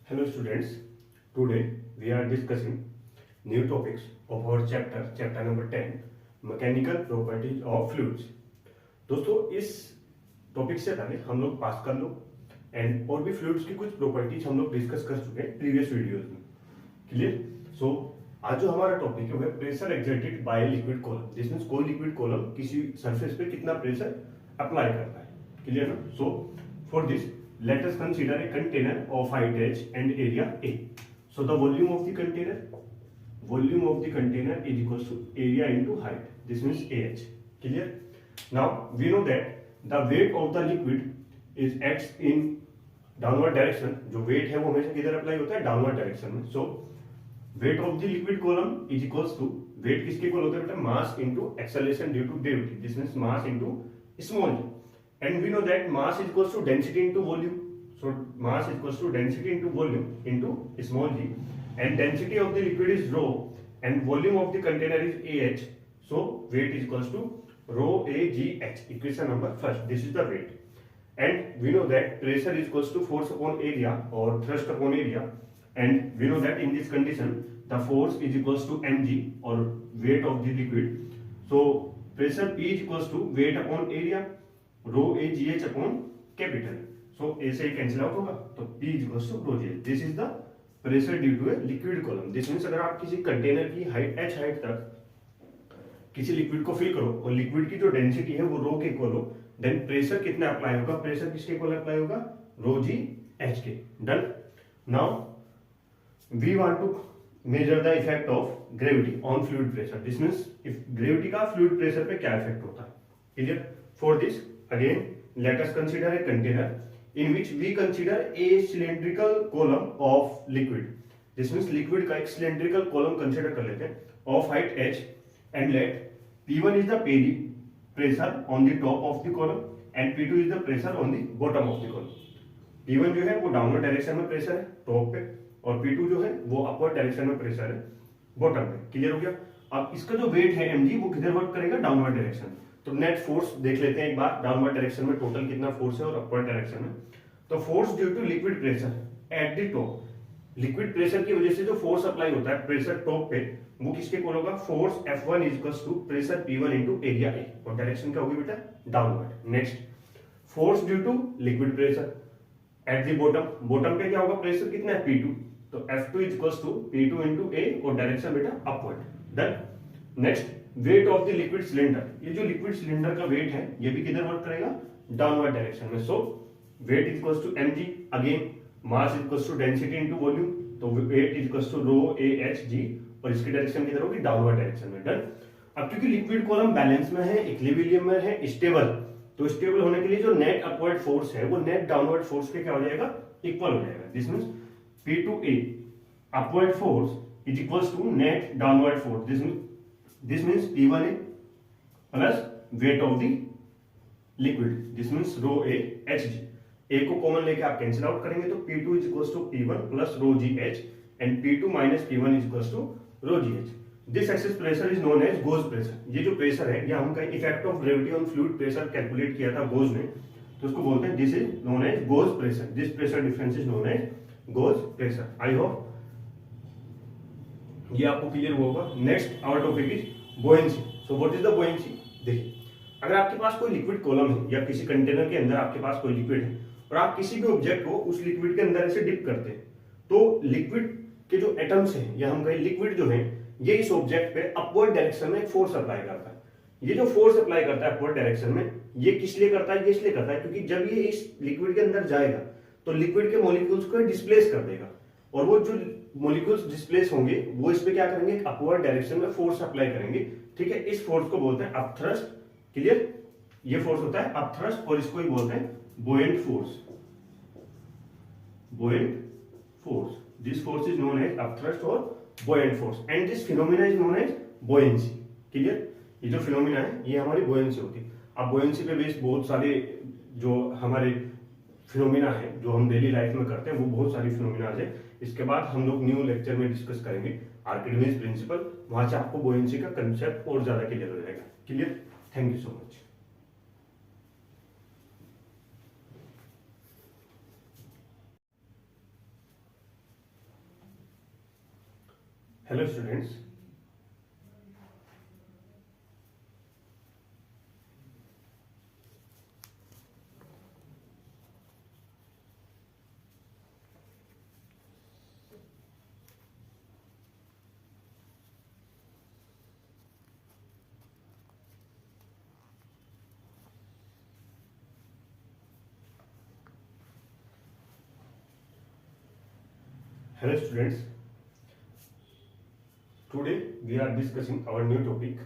Hello students, today we are discussing new topics of our chapter number 10 Mechanical Properties of Fluids। दोस्तों इस topic से पहले हम लोग पास कर लो एंड और भी फ्लूइड्स की कुछ प्रॉपर्टीज हम लोग डिस्कस कर चुके हैं प्रीवियस वीडियोस में। क्लियर? सो आज जो हमारा टॉपिक है वह pressure exerted by liquid column. This means कोई लिक्विड कॉलम किसी सरफेस पे कितना प्रेशर अप्लाई करता है। क्लियर ना? So for this let us consider a container of height h and area a. So the volume of the container is equals to area into height. This means ah. Clear? Now we know that the weight of the liquid is acts in downward direction. जो weight है वो हमेशा किधर apply होता है? Downward direction में. So weight of the liquid column is equals to weight किसके equal होता है बेटा? mass into acceleration due to gravity. This means mass into small g. And we know that mass is equals to density into volume. So mass is equals to density into volume into small g. And density of the liquid is rho and volume of the container is ah. So weight is equals to rho a g h. Equation number first. This is the weight. And we know that pressure is equals to force upon area or thrust upon area. And we know that in this condition the force is equals to mg or weight of the liquid. So pressure P is equals to weight upon area. Rho A g h upon capital. So A से cancel out होगा तो P is equals to rho g h. This is the pressure due to a liquid column. This means अगर आप किसी container की height h height तक किसी liquid को फिल करो और लिक्विड की जो डेंसिटी है वो रो के इक्वल हो, देन प्रेशर कितना अप्लाई होगा? प्रेशर किसके इक्वल अप्लाई होगा? रो जी एच के. Done. Now we want to measure the effect of gravity on fluid pressure. This means if gravity का फ्लूइड प्रेशर पे क्या इफेक्ट होता है. Clear? For this again let us consider a container in which we consider a cylindrical column of liquid. This means liquid का एक cylindrical column consider कर लेते हैं of height h and let P1 is the pressure on the top of the column and P2 is the pressure on the bottom of the column. P1 जो है वो downward direction में pressure है top पे और P2 जो है वो अपवर्ड डायरेक्शन में प्रेशर है बॉटम पे. क्लियर हो गया? अब इसका जो वेट है mg वो किधर वर्क करेगा? Downward direction. तो नेट फोर्स देख लेते हैं एक बार. डाउनवर्ड डायरेक्शन में टोटल कितना फोर्स है और अपवर्ड डायरेक्शन में. तो force due to liquid pressure at the top. Liquid pressure की वजह से जो फोर्स अप्लाई होता है प्रेशर टॉप पे वो किसके इक्वल होगा? Force F1 is equals to pressure P1 into area A. और डायरेक्शन क्या होगी बेटा? Downward. Next force due to liquid pressure at the bottom. Bottom पे क्या होगा? प्रेशर कितना है? P2. तो F2 is equals to P2 into A और डायरेक्शन बेटा upward. Done. Next weight of the liquid cylinder. ये जो लिक्विड सिलेंडर का वेट है ये भी किधर वर्क करेगा? डाउनवर्ड डायरेक्शन में. So weight is equals to mg. Again mass is equals to density into volume. तो weight is equals to rho A h g और इसकी डायरेक्शन किधर होगी? डाउनवर्ड डायरेक्शन में. डन. अब क्योंकि लिक्विड कॉलम बैलेंस में है, इक्विलिब्रियम में है, स्टेबल, तो स्टेबल होने के लिए जो नेट अपवर्ड फोर्स है वो नेट डाउनवर्ड फोर्स के क्या हो जाएगा? इक्वल हो जाएगा. This means P2A upward force is equals to net downward force. This means P1A plus weight of the liquid. This means rho A Hg. A को common लेके आप कैंसिल आउट करेंगे तो P2 is equals to P1 plus rho GH and P2 minus P1 is equals to rho GH. This excess pressure is known as Gauge pressure. ये जो pressure है ये हमका effect of gravity on fluid pressure calculate किया था Gauge ने, तो उसको बोलते हैं this is known as Gauge pressure. This pressure difference is known as Gauge pressure. I hope ये आपको क्लियर हुआ होगा. Next our topic is buoyancy. So what is the buoyancy? देखिए अगर आपके पास कोई लिक्विड कॉलम है या किसी कंटेनर के अंदर आपके पास कोई लिक्विड है और आप किसी भी ऑब्जेक्ट को उस लिक्विड के अंदर ऐसे डिप करते हैं तो लिक्विड के जो एटम्स हैं या हम कहें लिक्विड जो है ये इस ऑब्जेक्ट पे अपवर्ड डायरेक्शन में एक फोर्स अप्लाई करता है. ये जो फोर्स अप्लाई करता है अपवर्ड डायरेक्शन में ये किस लिए करता है? ये इसलिए करता है क्योंकि जब ये इस लिक्विड के अंदर जाएगा तो लिक्विड के मॉलिक्यूल्स को डिस्प्लेस कर देगा और वो जो मॉलिक्यूल्स डिस्प्लेस होंगे वो इस पे क्या करेंगे? अपवर्ड डायरेक्शन में फोर्स अप्लाई करेंगे. ठीक है? इस फोर्स को बोलते हैं अपथ्रस्ट. क्लियर? ये फोर्स होता है अपथ्रस्ट और इसको ही बोलते हैं buoyant force. Buoyant force. This force is known as upthrust और buoyant force and this phenomena is known as buoyancy. Clear? ये जो फिनोमेना है ये हमारी बुओयेंसी होती है. अब बुओयेंसी पे बेस्ड बहुत सारे जो हमारे फिनोमेना है जो हम डेली लाइफ में करते हैं वो बहुत सारी फिनोमेना है. इसके बाद हम लोग न्यू लेक्चर में डिस्कस करेंगे आर्किमिडीज प्रिंसिपल. वहां से आपको बुओयेंसी का कंसेप्ट और ज्यादा क्लियर हो जाएगा. Clear? Thank you so much. Hello students. Hello students. Today we are discussing our new topic,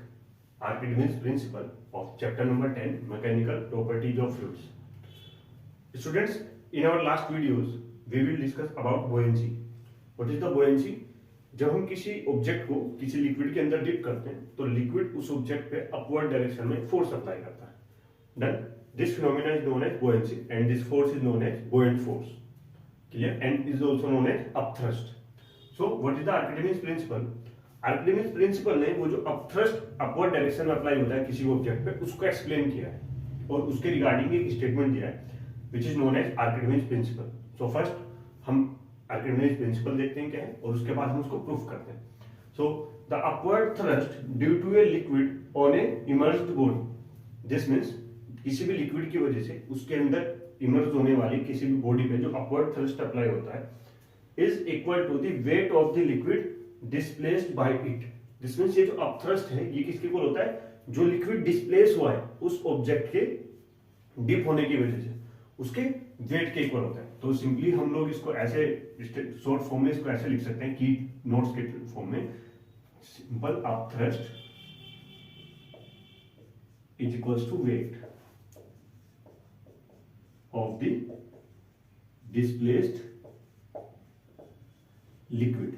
Archimedes principle of chapter number 10, mechanical properties of fluids. Students, in our last videos we will discuss about buoyancy. What is the buoyancy? जब हम किसी object को किसी liquid के अंदर dip करते हैं तो लिक्विड उस ऑब्जेक्ट पे अपवर्ड डायरेक्शन में फोर्स अप्लाई करता है. Done. This phenomena is known as buoyancy and this force is known as buoyant force. Clear? And is also known as upthrust. So what is the Archimedes principle? Archimedes principal ने वो जो upthrust upward direction में apply होता है किसी object पे उसको explain किया है और उसके रिगार्डिंग एक स्टेटमेंट दिया है which is known as Archimedes principle. So first हम आर्किमिडीज प्रिंसिपल देखते हैं क्या है और उसके बाद हम उसको प्रूफ करते हैं. So the upward thrust due to a liquid on a immersed body. This means किसी भी लिक्विड की वजह से उसके अंदर इमर्ज होने वाली किसी भी बॉडी पे जो अपवर्ड थ्रस्ट अप्लाई होता है is equal to the weight of the liquid displaced by it. This means ये जो अपथ्रस्ट है ये किसके इक्वल होता है? जो लिक्विड डिस्प्लेस हुआ है उस ऑब्जेक्ट के डिप होने की वजह से उसके वेट के इक्वल होता है. तो सिंपली हम लोग इसको ऐसे शॉर्ट फॉर्म में इसको ऐसे लिख सकते हैं कि नोट्स के फॉर्म में simple upthrust is equals to weight of the displaced liquid.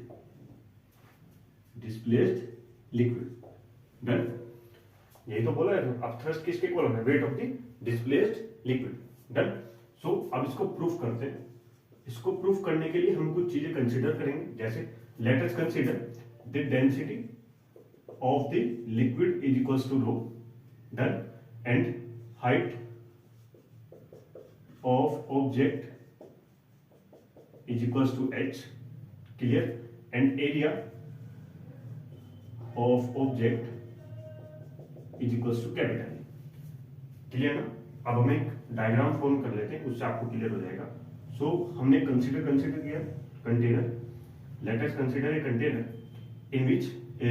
Displaced liquid. Done. यही तो बोला है अपथ्रस्ट किसके इक्वल होता है? Weight of the displaced liquid. Done. So अब इसको प्रूफ करते हैं. इसको प्रूफ करने के लिए हम कुछ चीजें कंसीडर करेंगे. जैसे let us consider the density of the liquid is equals to rho. Done. And height of object is equals to h. Clear. And area of object is equals to capital. Clear ना? अब हम एक diagram form कर लेते हैं उससे आपको clear हो जाएगा. सो हमने कंसीडर किया container. Let us consider a container in which a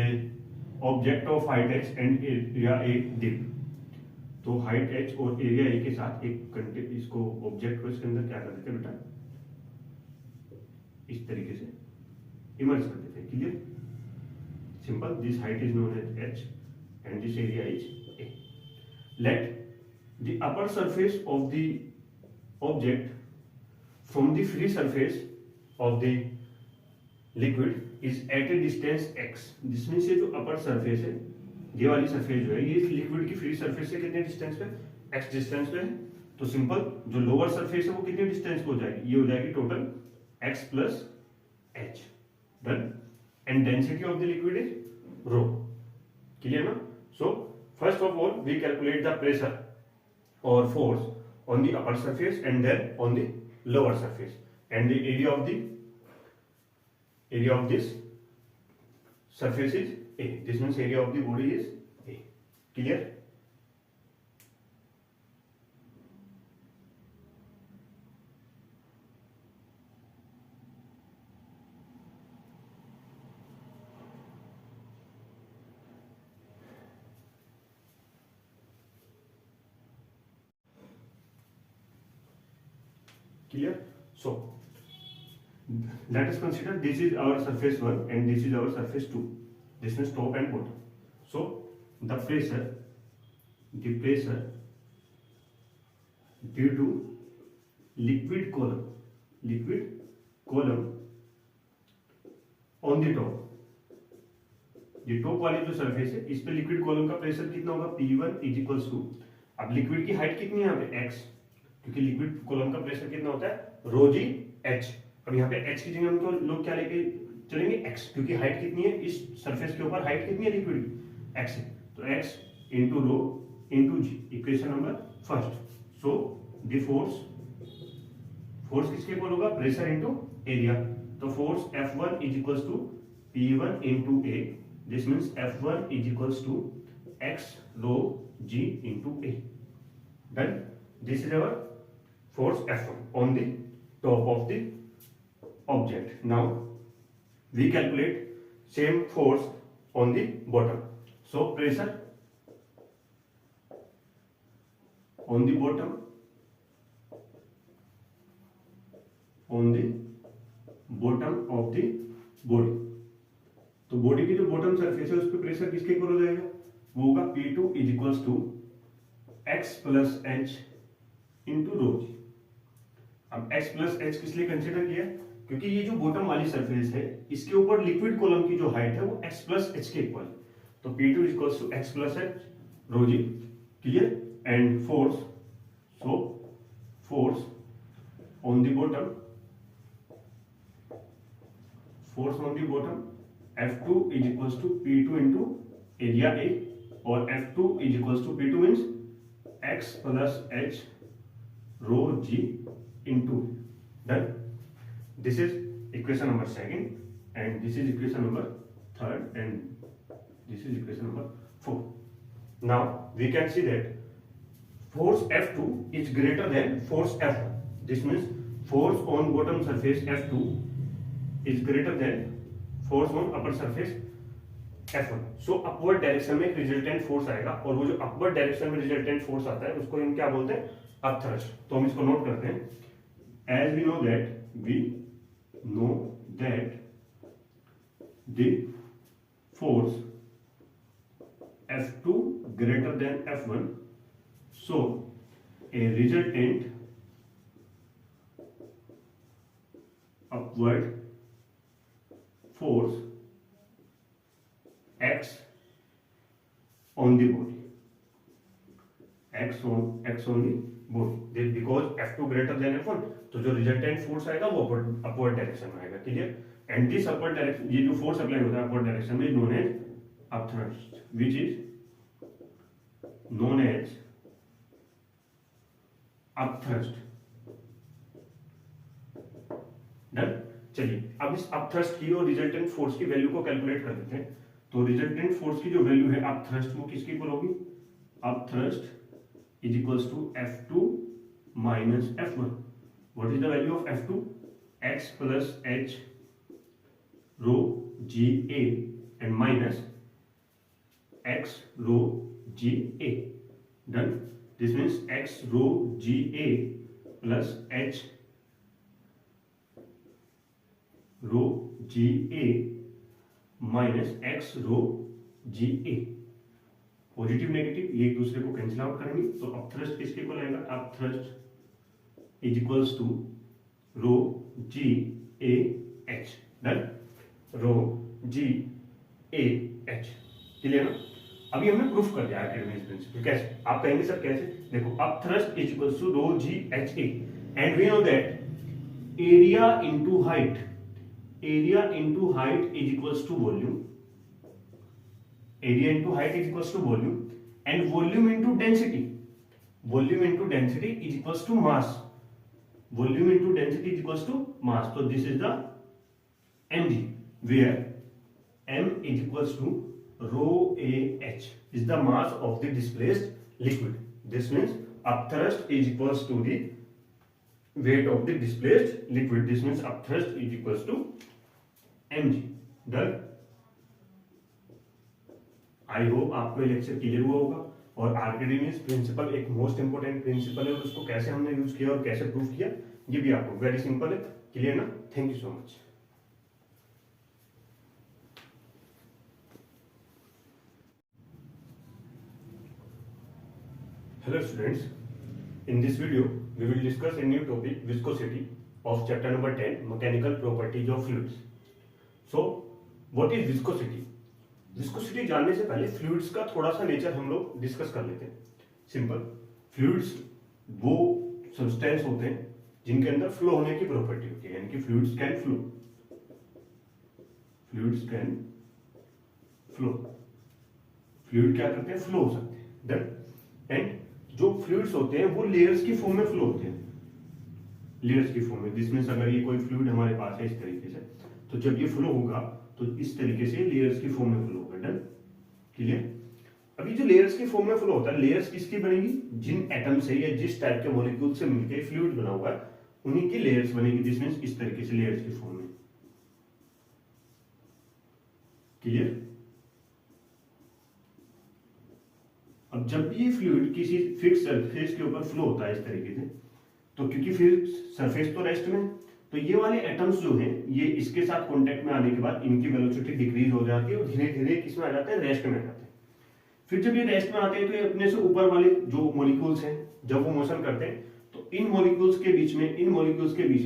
object of height h and area a dip. तो हाइट h और एरिया a के साथ एक इसको ऑब्जेक्ट को इसके अंदर क्या कर देते हैं बेटा? इस तरीके से इमर्ज कर देते हैं. Clear. Simple. This height is known as h and this area is a. Let the upper surface of the object from the free surface of the liquid is at a distance x. This means ये जो upper surface है ये वाली surface जो है ये liquid की free surface से कितने डिस्टेंस पे? x डिस्टेंस पे है. तो सिंपल जो लोअर सरफेस है वो कितने डिस्टेंस पे हो जाएगी? ये हो जाएगी total x plus h. Done. And density of the liquid is rho. Clear na? So first of all we calculate the pressure or force on the upper surface and then on the lower surface, and the area of this surface is a. This means area of the body is a. Clear. Clear. So let us consider this is our surface 1 and this is our surface 2. This means top and bottom. So the pressure due to liquid column on the top. ये top वाली जो surface है इस पे liquid column का pressure कितना होगा? P1 is equals to. अब लिक्विड की हाइट कितनी है यहाँ पे? x. क्योंकि लिक्विड कॉलम का प्रेशर कितना होता है? रो जी h. अब यहाँ पे h की जगह हम तो लोग क्या लेके चलेंगे? x. क्योंकि हाइट कितनी है इस सरफेस के ऊपर? हाइट कितनी है लिक्विड की? x है. तो x into rho into g. Equation number first. So the force किसके इक्वल होगा? Pressure into area. तो force F1 is equals to P1 into A. This means F1 is equals to X rho G into A. Done. This is our force F1 on the top of the object. Now we calculate same force on the bottom. So pressure on the bottom, on the bottom of the body. तो body की जो bottom surface है उस पर pressure किसके equal हो जाएगा, वो होगा P2 is equals to x plus h into rho g. अब x प्लस एच किस लिए कंसिडर किया, क्योंकि ये जो बॉटम वाली सरफेस है इसके ऊपर लिक्विड कॉलम की जो हाइट है वो x प्लस एच के इक्वल है। तो P2 is equals to x plus h rho g. Clear. And force, so force on the bottom, force on the bottom F2 is equals to P2 into area A, और F2 is equals to P2 means x plus h rho g into. Done. This is equation number second, and this is equation number third, and this is equation number 4. Now we can see that force F2 is greater than force F1. This means force on bottom surface F2 is greater than force on upper surface F1. So upward direction में एक resultant force आएगा, और वो जो upward direction में resultant force आता है उसको हम क्या बोलते हैं, अपथ्रस्ट। तो हम इसको नोट करते हैं। As we know that the force F2 greater than F1, so a resultant upward force x on the body, x on the body, because F2 greater than F1, तो जो रिजल्टेंट फोर्स आएगा वो upward direction में आएगा। Clear. And this upward direction, ये जो force apply होता है अपवर्ड डायरेक्शन में, known as upthrust, which is known as upthrust. Done. चलिए अब इस अपथ्रस्ट की और रिजल्टेंट फोर्स की वैल्यू को कैलकुलेट कर देते हैं। तो रिजल्टेंट फोर्स की जो वैल्यू है अपथ्रस्ट, वो किसकी इक्वल होगी, upthrust is equals to F2 minus F1। What is the value of F2, x plus h rho g A and minus x rho g A. Done. This means x rho g A plus h rho g A minus x rho g A. Positive negative ये एक दूसरे को cancel out करेंगे, तो upthrust किसके equal आएगा, upthrust is equals to rho g A h. Done. Rho g A h. Clear ना। अभी हमने प्रूफ कर दिया आर्किमिडीज प्रिंसिपल। कैसे, आप कहेंगे सर कैसे, देखो upthrust is equals to rho g h A, and we know that area into height, area into height is equals to volume, area into height is equals to volume, and volume into density, volume into density is equals to mass, volume into density is equals to mass. So this is the mg, where m is equals to rho a h is the mass of the displaced liquid. This means upthrust is equals to the weight of the displaced liquid. This means upthrust is equals to mg. Done. I hope आपको ये lecture clear हुआ होगा, और Archimedes principal एक most important principal है, और उसको कैसे हमने यूज किया और कैसे प्रूफ किया ये भी आपको वेरी सिंपल है। क्लियर ना। Thank you so much. Hello students, in this video we will discuss a new topic, viscosity of chapter number 10, mechanical properties of fluids. So what is viscosity? Viscosity जानने से पहले fluids का थोड़ा सा nature हम लोग discuss कर लेते हैं। सिंपल, फ्लूइड्स वो सब्सटेंस होते हैं जिनके अंदर फ्लो होने की प्रॉपर्टी होती है, यानी कि fluids can flow, fluids can flow, fluid क्या करते हैं, फ्लो हो सकते हैं। देन एंड जो फ्लूइड्स होते हैं वो लेयर्स की फॉर्म में फ्लो होते हैं, लेयर्स की फॉर्म में। जिसमें अगर ये कोई फ्लूइड हमारे पास है इस तरीके से, तो जब ये फ्लो होगा तो इस तरीके से लेयर्स की फॉर्म में फ्लो होगा। Done, clear. अभी जो लेयर्स की फॉर्म में फ्लो होता है, लेयर्स किसकी बनेगी, जिन एटम से या जिस टाइप के मॉलिक्यूल से मिलकर फ्लूइड बना हुआ है उन्हीं की लेयर्स बनेगी। दिस मींस इस तरीके से लेयर्स की फॉर्म में, क्लियर। अब जब भी ये फ्लूइड किसी फिक्स सरफेस के ऊपर फ्लो होता है इस तरीके से, तो क्योंकि फिर सरफेस तो रेस्ट में, तो ये वाले एटम्स जो हैं ये इसके साथ कांटेक्ट में आने के बाद इनकी वेलोसिटी डिक्रीज हो जाती है और धीरे धीरे किसमें आ जाते हैं, रेस्ट में आ जाते हैं। फिर जब ये रेस्ट में आते हैं तो ये अपने से ऊपर वाले जो मॉलिक्यूल्स हैं जब वो मोशन करते हैं तो इन मॉलिक्यूल्स के बीच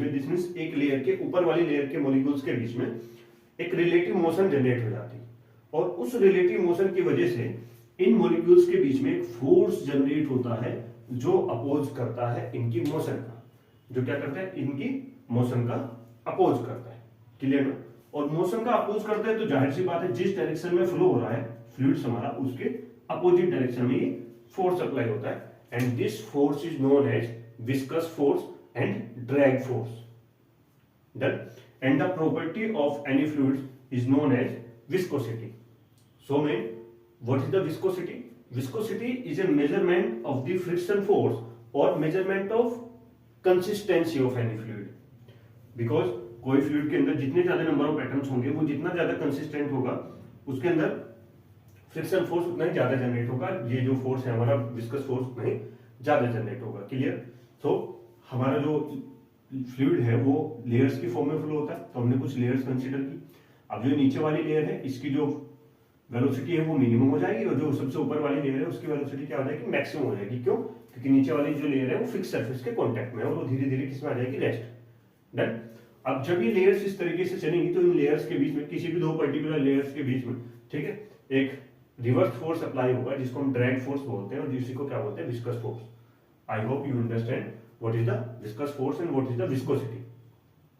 में दिस मींस एक लेयर के ऊपर वाली लेयर के मॉलिक्यूल्स के बीच में एक रिलेटिव मोशन जनरेट हो जाती है और उस रिलेटिव मोशन की वजह से इन मॉलिक्यूल्स के बीच में एक फोर्स जनरेट होता है जो अपोज करता है इनकी मोशन का, जो क्या करता है, इनकी मोशन का अपोज करता है, क्लियर ना। और मोशन का अपोज करता है तो जाहिर सी बात है जिस डायरेक्शन में फ्लो हो रहा है फ्लूइड्स हमारा उसके अपोजिट डायरेक्शन में फोर्स अप्लाई होता है and this force is known as viscous force and drag force. Done, and the property of any fluid is known as viscosity. So man what is the viscosity? Viscosity is a measurement of the friction force or measurement of consistency of any fluid. Because कोई fluid के अंदर जितने ज्यादा number of atoms होंगे वो जितना ज्यादा consistent होगा उसके अंदर फ्रिक्शन फोर्स उतना ही ज्यादा जनरेट होगा। ये जो फोर्स है हमारा विस्कस फोर्स उतना ही ज्यादा जनरेट होगा, क्लियर। तो हमारा जो फ्लूइड है वो लेयर्स की फॉर्म में फ्लो होता है, तो हमने कुछ लेयर्स कंसीडर की। अब जो नीचे वाली लेयर है इसकी जो वेलोसिटी है वो मिनिमम हो जाएगी और जो सबसे ऊपर वाली लेयर है उसकी वेलोसिटी क्या हो जाएगी, मैक्सिमम हो जाएगी। क्यों? क्योंकि नीचे वाली जो लेयर है वो फिक्स सरफेस के कांटेक्ट में है और वो धीरे धीरे किसमें आ जाएगी, रेस्ट। डन। अब जब ये लेयर्स इस तरीके से चलेंगी तो इन लेयर्स के बीच में किसी भी दो पर्टिकुलर लेयर्स के बीच में, ठीक है, एक रिवर्स फोर्स अप्लाई होगा जिसको हम ड्रैग फोर्स बोलते हैं और दूसरी को क्या बोलते हैं, viscous force. I hope you understand what is the viscous force and what is the viscosity,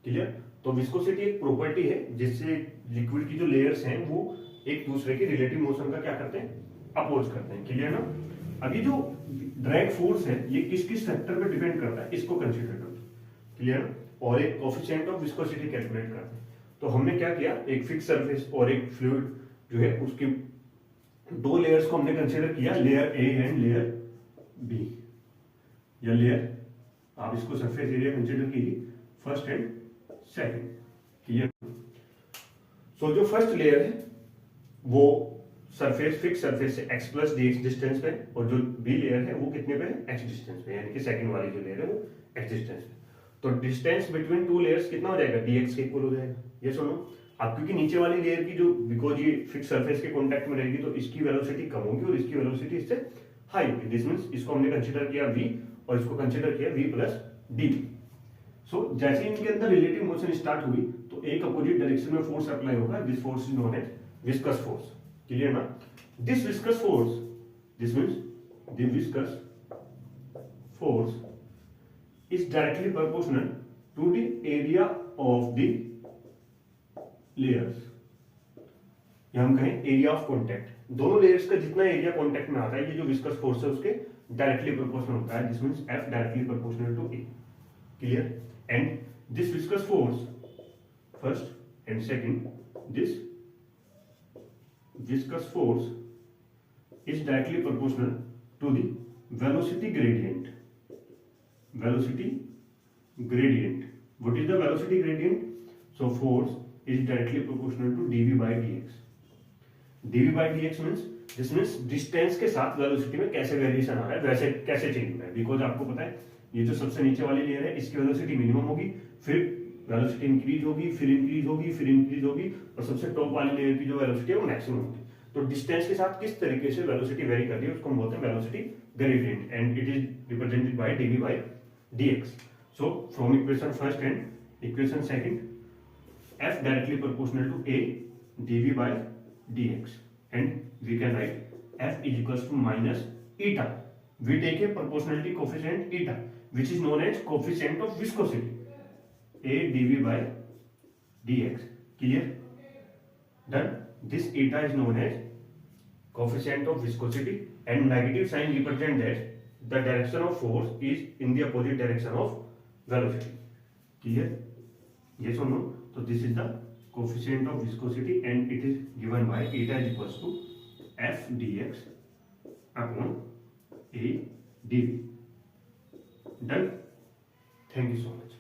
clear. तो विस्कोसिटी एक प्रॉपर्टी है जिससे लिक्विड की जो लेयर्स हैं वो एक दूसरे के रिलेटिव मोशन का क्या करते हैं, अपोज करते हैं, क्लियर ना। अभी जो ड्रैग फोर्स है ये किस किस फैक्टर पे डिपेंड करता है इसको कंसीडर करते हैं, क्लियर ना। और एक कोएफिशिएंट ऑफ विस्कोसिटी कैलकुलेट करते हैं। तो हमने क्या किया, एक फिक्स सरफेस और एक फ्लूइड जो है उसकी दो लेयर्स को हमने कंसीडर किया, layer A and layer B, या लेयर, आप इसको सरफेस एरिया कंसीडर कीजिए, first and second, clear. So जो फर्स्ट लेयर है वो सरफेस, फिक्स सरफेस से x प्लस dx डिस्टेंस पे, और जो बी लेयर है वो कितने पे है, x डिस्टेंस पे, यानी कि सेकंड वाली जो लेयर है वो x डिस्टेंस पे। तो डिस्टेंस बिटवीन टू लेयर्स कितना हो जाएगा, dx के इक्वल हो जाएगा। ये सुनो, अब क्योंकि नीचे वाली लेयर की जो, बिकॉज ये फिक्स सरफेस के कांटेक्ट में रहेगी तो इसकी वेलोसिटी कम होगी और इसकी वेलोसिटी इससे हाई होगी। दिस मींस इसको हमने कंसीडर किया v और इसको कंसीडर किया v प्लस डी। सो जैसे इनके अंदर रिलेटिव मोशन स्टार्ट हुई तो एक अपोजिट डायरेक्शन में फोर्स अप्लाई होगा, this force is known as viscous force, clear ना। this viscous force, this means the viscous force is directly proportional to the area of the layers, या हम कहें area of contact, दोनों layers का जितना area contact में आता है ये जो विस्कस फोर्स है उसके डायरेक्टली प्रोपोर्शनल होता है, this means F directly proportional to A, clear. And this viscous force, first and second, this viscous force is directly proportional to the velocity gradient. Velocity gradient. What is the velocity gradient? So force is directly proportional to dv by dx. dv by dx means, this means distance के साथ velocity में कैसे variation आ रहा है, वैसे कैसे change हो रहा है। बिकॉज आपको पता है ये जो सबसे नीचे वाली लेयर है इसकी वेलोसिटी मिनिमम होगी, फिर वेलोसिटी इंक्रीज होगी, फिर इंक्रीज होगी, फिर इंक्रीज होगी, और सबसे टॉप वाली लेयर की जो वेलोसिटी है वो मैक्सिमम होगी। तो डिस्टेंस के साथ किस तरीके से वेलोसिटी वेरी कर रही है उसको हम बोलते हैं velocity gradient, and it is represented by dv by dx. So from equation first and equation second, f directly proportional to a dv by dx, and we can write f is equals to minus eta. We take a proportionality coefficient eta which is known as coefficient of viscosity, a dv by dx, clear, done. This eta is known as coefficient of viscosity and negative sign represent that the direction of force is in the opposite direction of velocity, clear, yes or no? So this is the coefficient of viscosity, and it is given by eta is equals to f dx upon a dv. Done. Thank you so much.